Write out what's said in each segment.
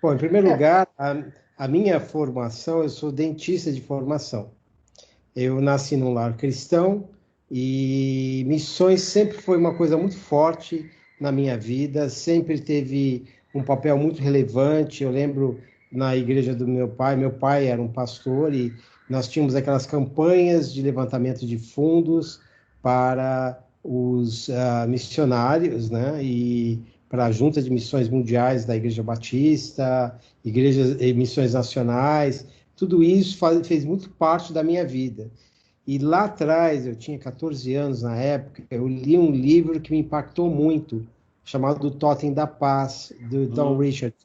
Bom, em primeiro lugar, a minha formação, eu sou dentista de formação. Eu nasci num lar cristão e missões sempre foi uma coisa muito forte na minha vida, sempre teve um papel muito relevante. Eu lembro na igreja do meu pai era um pastor e nós tínhamos aquelas campanhas de levantamento de fundos para os missionários, né? E para a Junta de Missões Mundiais da Igreja Batista, igrejas e missões nacionais. Tudo isso fez muito parte da minha vida. E lá atrás, eu tinha 14 anos na época, eu li um livro que me impactou muito, chamado O Totem da Paz, do Don Richard.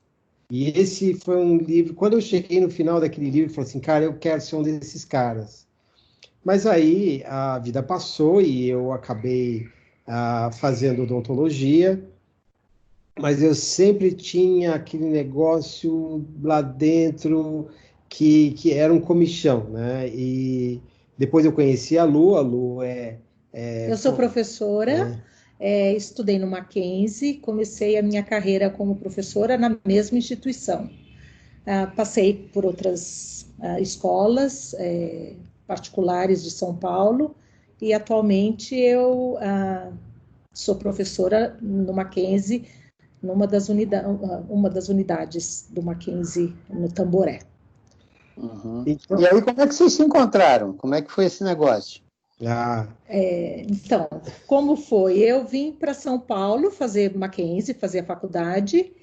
E esse foi um livro, quando eu cheguei no final daquele livro, eu falei assim, cara, eu quero ser um desses caras. Mas aí a vida passou e eu acabei fazendo odontologia, mas eu sempre tinha aquele negócio lá dentro que era um comichão, né? E depois eu conheci a Lu Eu sou professora, estudei no Mackenzie, comecei a minha carreira como professora na mesma instituição. Passei por outras escolas particulares de São Paulo e atualmente eu sou professora no Mackenzie, uma das unidades do Mackenzie no Tamboré. Uhum. Então, e aí, como é que vocês se encontraram? Como é que foi esse negócio? Então, como foi? Eu vim para São Paulo fazer Mackenzie, fazer a faculdade,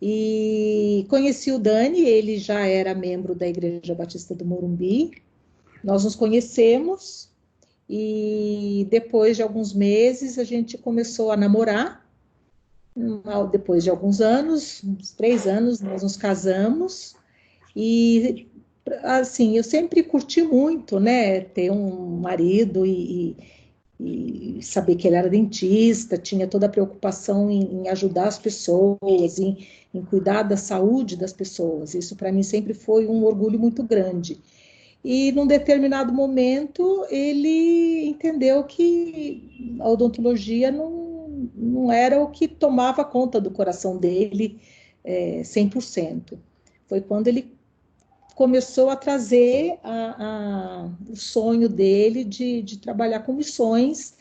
e conheci o Dani, ele já era membro da Igreja Batista do Morumbi. Nós nos conhecemos e depois de alguns meses a gente começou a namorar. Depois de alguns anos, uns 3 anos, nós nos casamos e assim, eu sempre curti muito, né, ter um marido e saber que ele era dentista, tinha toda a preocupação em ajudar as pessoas, em cuidar da saúde das pessoas. Isso para mim sempre foi um orgulho muito grande. E num determinado momento ele entendeu que a odontologia não era o que tomava conta do coração dele 100%. Foi quando ele começou a trazer o sonho dele de trabalhar com missões,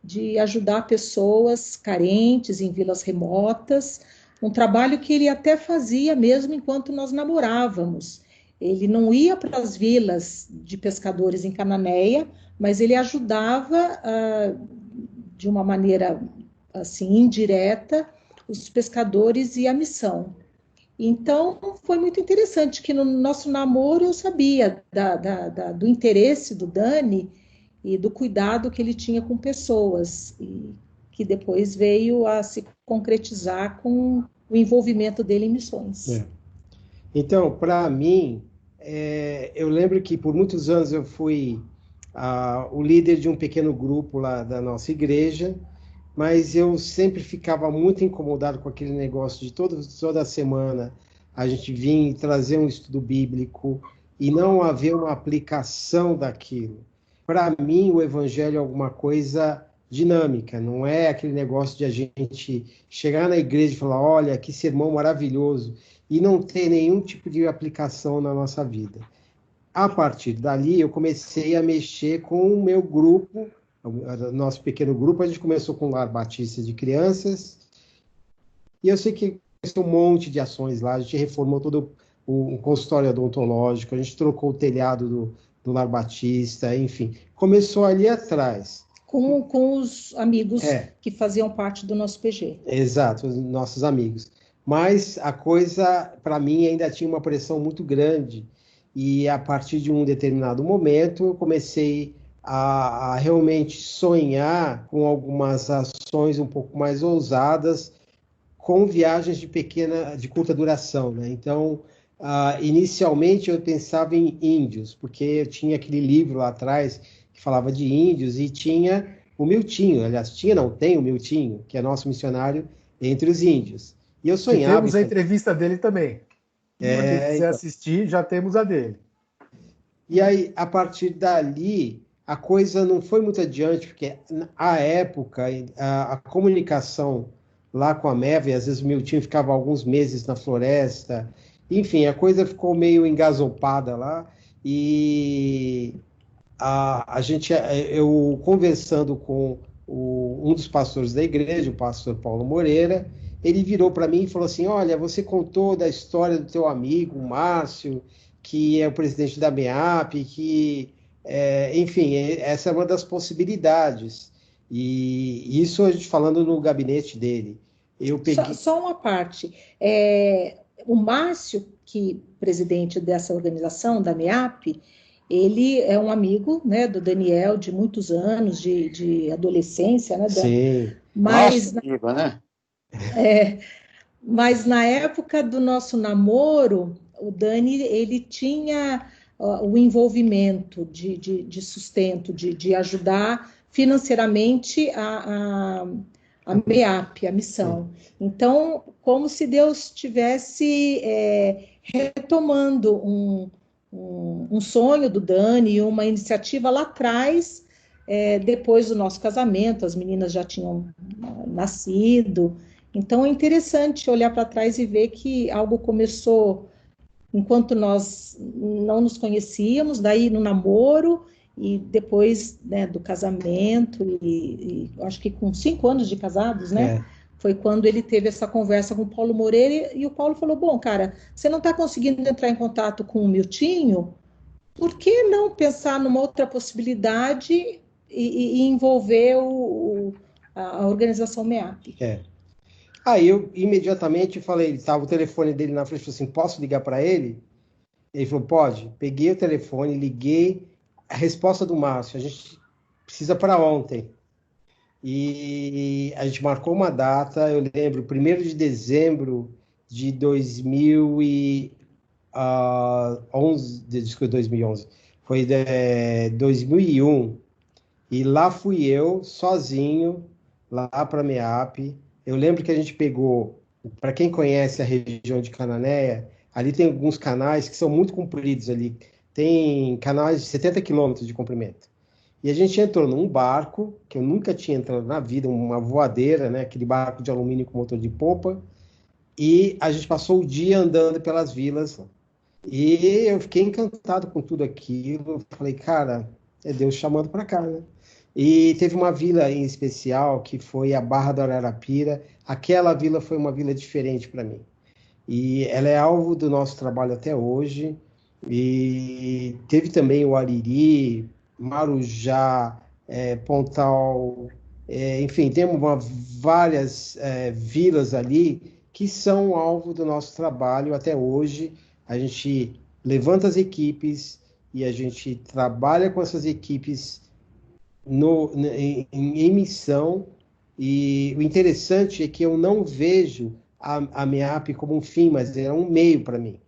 de ajudar pessoas carentes em vilas remotas, um trabalho que ele até fazia mesmo enquanto nós namorávamos. Ele não ia para as vilas de pescadores em Cananéia, mas ele ajudava de uma maneira assim indireta os pescadores e a missão. Então, foi muito interessante que no nosso namoro eu sabia do interesse do Dani e do cuidado que ele tinha com pessoas, e que depois veio a se concretizar com o envolvimento dele em missões. Então, para mim, eu lembro que por muitos anos eu fui o líder de um pequeno grupo lá da nossa igreja, mas eu sempre ficava muito incomodado com aquele negócio de toda semana a gente vir e trazer um estudo bíblico e não haver uma aplicação daquilo. Para mim, o evangelho é alguma coisa dinâmica, não é aquele negócio de a gente chegar na igreja e falar, olha, que sermão maravilhoso, e não ter nenhum tipo de aplicação na nossa vida. A partir dali, eu comecei a mexer com o meu grupo, nosso pequeno grupo. A gente começou com o Lar Batista de Crianças, e eu sei que começou um monte de ações lá. A gente reformou todo o consultório odontológico, a gente trocou o telhado do Lar Batista, enfim. Começou ali atrás. Com os amigos que faziam parte do nosso PG. Exato, os nossos amigos. Mas a coisa, para mim, ainda tinha uma pressão muito grande. E a partir de um determinado momento, eu comecei a realmente sonhar com algumas ações um pouco mais ousadas, com viagens de curta duração, né? Então, inicialmente eu pensava em índios, porque eu tinha aquele livro lá atrás que falava de índios e tinha o Miltinho, aliás, tem o Miltinho, que é nosso missionário entre os índios. E eu sonhava... temos a entrevista dele também. Quem quiser assistir, já temos a dele. E aí, a partir dali, a coisa não foi muito adiante, porque à época a comunicação lá com a Meva, e às vezes o meu time ficava alguns meses na floresta. Enfim, a coisa ficou meio engasopada lá, e eu conversando com um dos pastores da igreja, o pastor Paulo Moreira, ele virou para mim e falou assim: olha, você contou da história do teu amigo, o Márcio, que é o presidente da MEAP, enfim, essa é uma das possibilidades. E isso a gente falando no gabinete dele. Eu peguei... Só uma parte. O Márcio, presidente dessa organização, da MEAP, ele é um amigo, né, do Daniel de muitos anos, de adolescência, né? Sim. Nossa, amigo, né? Mas na época do nosso namoro, o Dani, ele tinha o envolvimento de sustento, de ajudar financeiramente a MEAP, a missão. Então, como se Deus estivesse retomando um sonho do Dani, uma iniciativa lá atrás, depois do nosso casamento, as meninas já tinham nascido. Então, é interessante olhar para trás e ver que algo começou enquanto nós não nos conhecíamos, daí no namoro, e depois, né, do casamento, e acho que com 5 anos de casados, né? Foi quando ele teve essa conversa com o Paulo Moreira, e o Paulo falou: bom, cara, você não está conseguindo entrar em contato com o Miltinho, por que não pensar numa outra possibilidade e envolver a organização MEAP? Aí eu imediatamente falei, estava o telefone dele na frente, falei assim: posso ligar para ele? Ele falou: pode. Peguei o telefone, liguei. A resposta do Márcio: a gente precisa para ontem. E a gente marcou uma data, eu lembro, 1º de dezembro de 2011, desculpa, 2011, foi 2001, e lá fui eu, sozinho, lá para a MEAP. Eu lembro que a gente pegou, para quem conhece a região de Cananéia, ali tem alguns canais que são muito compridos ali, tem canais de 70 quilômetros de comprimento. E a gente entrou num barco, que eu nunca tinha entrado na vida, uma voadeira, né? Aquele barco de alumínio com motor de popa, e a gente passou o dia andando pelas vilas, e eu fiquei encantado com tudo aquilo. Falei: cara, é Deus chamando para cá, né? E teve uma vila em especial, que foi a Barra do Ararapira. Aquela vila foi uma vila diferente para mim. E ela é alvo do nosso trabalho até hoje. E teve também o Ariri, Marujá, Pontal, enfim, temos várias vilas ali que são alvo do nosso trabalho até hoje. A gente levanta as equipes e a gente trabalha com essas equipes em missão, e o interessante é que eu não vejo a MEAP como um fim, mas é um meio para mim,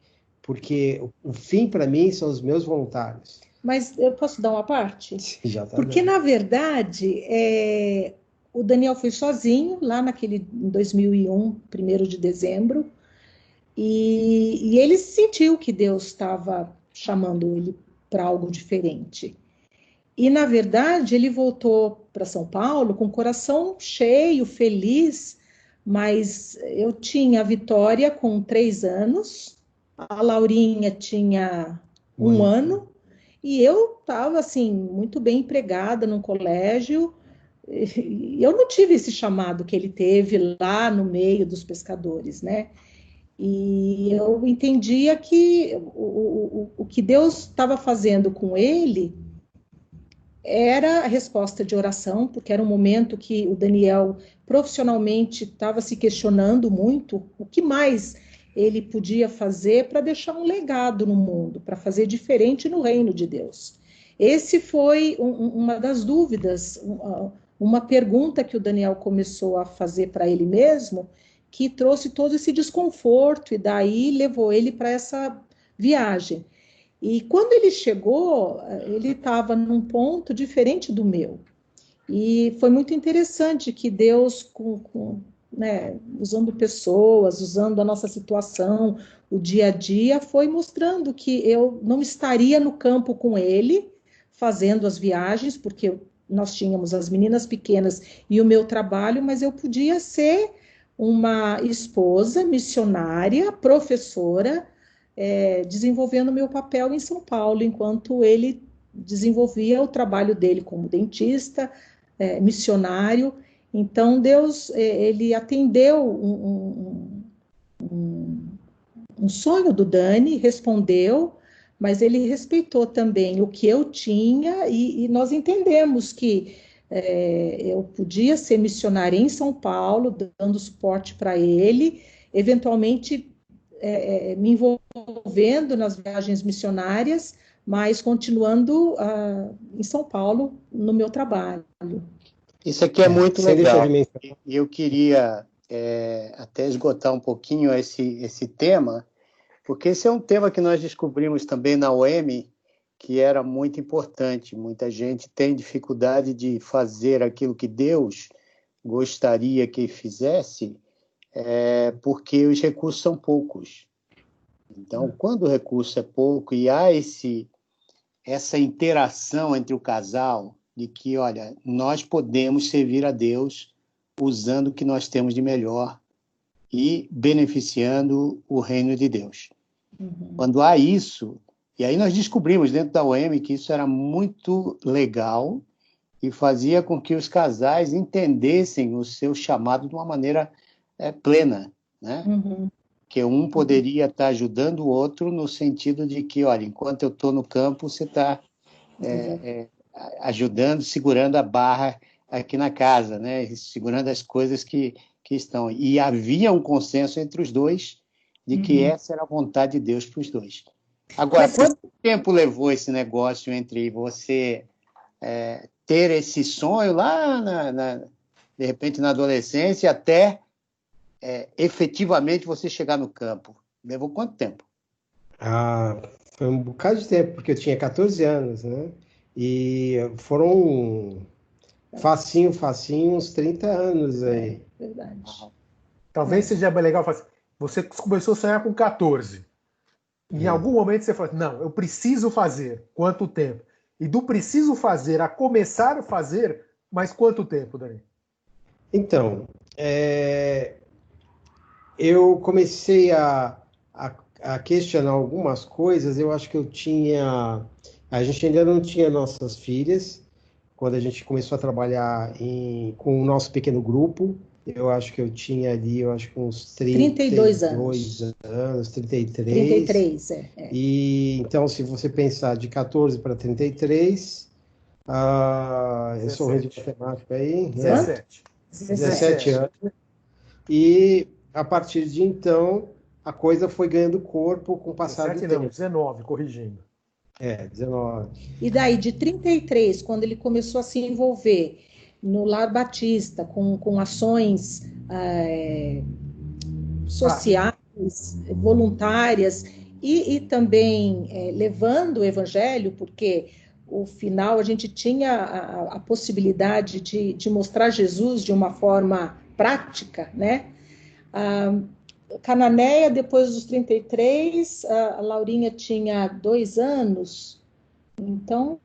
porque o fim para mim são os meus voluntários. Mas eu posso dar uma parte? Já tá porque, dando. na verdade, o Daniel foi sozinho, lá em 2001, 1º de dezembro, e ele sentiu que Deus estava chamando ele para algo diferente. E, na verdade, ele voltou para São Paulo com o coração cheio, feliz, mas eu tinha a Vitória com 3 anos, a Laurinha tinha 1 ano, e eu estava, assim, muito bem empregada no colégio, e eu não tive esse chamado que ele teve lá no meio dos pescadores, né? E eu entendia que o que Deus estava fazendo com ele era a resposta de oração, porque era um momento que o Daniel profissionalmente estava se questionando muito o que mais ele podia fazer para deixar um legado no mundo, para fazer diferente no reino de Deus. Esse foi uma das dúvidas, uma pergunta que o Daniel começou a fazer para ele mesmo, que trouxe todo esse desconforto, e daí levou ele para essa viagem. E quando ele chegou, ele estava num ponto diferente do meu. E foi muito interessante que Deus, né, usando pessoas, usando a nossa situação, o dia a dia, foi mostrando que eu não estaria no campo com ele, fazendo as viagens, porque nós tínhamos as meninas pequenas e o meu trabalho, mas eu podia ser uma esposa missionária, professora, desenvolvendo meu papel em São Paulo, enquanto ele desenvolvia o trabalho dele como dentista, missionário. Então, Deus, ele atendeu um sonho do Dani, respondeu, mas ele respeitou também o que eu tinha, e nós entendemos que eu podia ser missionária em São Paulo, dando suporte para ele, eventualmente me envolvendo nas viagens missionárias, mas continuando em São Paulo no meu trabalho. Isso aqui é muito legal. E eu queria até esgotar um pouquinho esse tema, porque esse é um tema que nós descobrimos também na OM, que era muito importante. Muita gente tem dificuldade de fazer aquilo que Deus gostaria que fizesse, porque os recursos são poucos. Então, quando o recurso é pouco e há essa interação entre o casal, de que, olha, nós podemos servir a Deus usando o que nós temos de melhor e beneficiando o reino de Deus. Uhum. Quando há isso, e aí nós descobrimos dentro da OM que isso era muito legal e fazia com que os casais entendessem o seu chamado de uma maneira plena, né? Uhum. Que um poderia estar ajudando o outro no sentido de que, olha, enquanto eu estou no campo, você está ajudando, segurando a barra aqui na casa, né? Segurando as coisas que estão. E havia um consenso entre os dois de que essa era a vontade de Deus para os dois. Agora, quanto tempo levou esse negócio entre você ter esse sonho lá, de repente, na adolescência, até efetivamente você chegar no campo? Levou quanto tempo? Foi um bocado de tempo, porque eu tinha 14 anos, né? E foram facinho, uns 30 anos aí. Verdade. Talvez seja legal fazer. Você começou a sonhar com 14. Em algum momento você falou, não, eu preciso fazer. Quanto tempo? E do preciso fazer a começar a fazer, mas quanto tempo, Dani? Então, eu comecei a questionar algumas coisas. Eu acho que a gente ainda não tinha nossas filhas quando a gente começou a trabalhar com o nosso pequeno grupo. Eu acho que eu tinha ali, uns 32 anos, 33. 33, E então, se você pensar de 14 para 33, eu sou ruim de matemática aí. 17 anos. E a partir de então, a coisa foi ganhando corpo com o passar do tempo. 19, corrigindo. 19. E daí, de 33, quando ele começou a se envolver no Lar Batista, com ações sociais, voluntárias, e também levando o evangelho, porque o final a gente tinha a possibilidade de mostrar Jesus de uma forma prática, né? Cananéia, depois dos 33, a Laurinha tinha 2 anos, então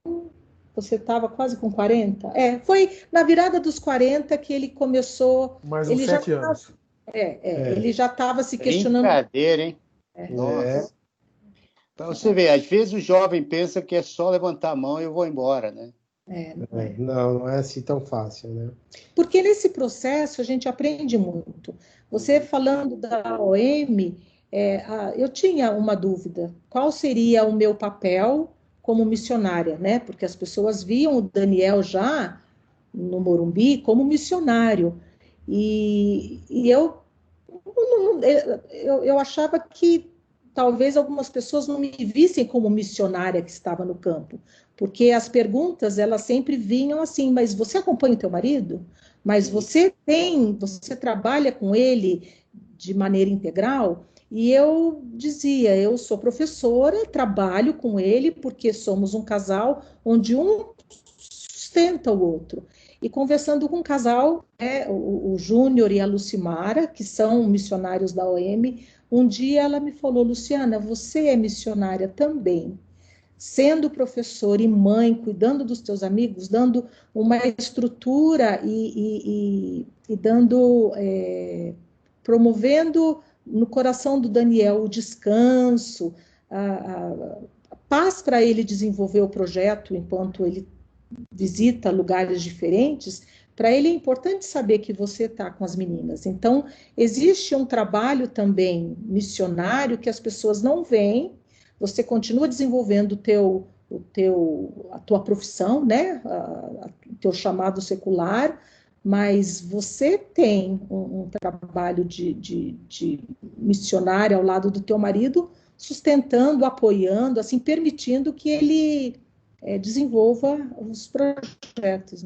você estava quase com 40? Foi na virada dos 40 que ele começou... Mais uns 7 anos. Ele já estava se questionando... Brincadeira, hein? Nossa. Então você vê, às vezes o jovem pensa que é só levantar a mão e eu vou embora, né? Não é assim tão fácil, né? Porque nesse processo a gente aprende muito. Você falando da OM, eu tinha uma dúvida. Qual seria o meu papel como missionária, né? Porque as pessoas viam o Daniel já no Morumbi como missionário. E eu achava que talvez algumas pessoas não me vissem como missionária que estava no campo, porque as perguntas, elas sempre vinham assim, mas você acompanha o teu marido? Mas você trabalha com ele de maneira integral? E eu dizia, eu sou professora, trabalho com ele porque somos um casal onde um sustenta o outro. E conversando com um casal, o Júnior e a Lucimara, que são missionários da OM, um dia ela me falou, Luciana, você é missionária também, sendo professora e mãe, cuidando dos teus amigos, dando uma estrutura e dando promovendo no coração do Daniel o descanso, a paz para ele desenvolver o projeto enquanto ele visita lugares diferentes. Para ele é importante saber que você está com as meninas. Então, existe um trabalho também missionário que as pessoas não veem. Você continua desenvolvendo a tua profissão, né? O teu chamado secular, mas você tem um trabalho de missionário ao lado do teu marido, sustentando, apoiando, assim, permitindo que ele desenvolva os projetos.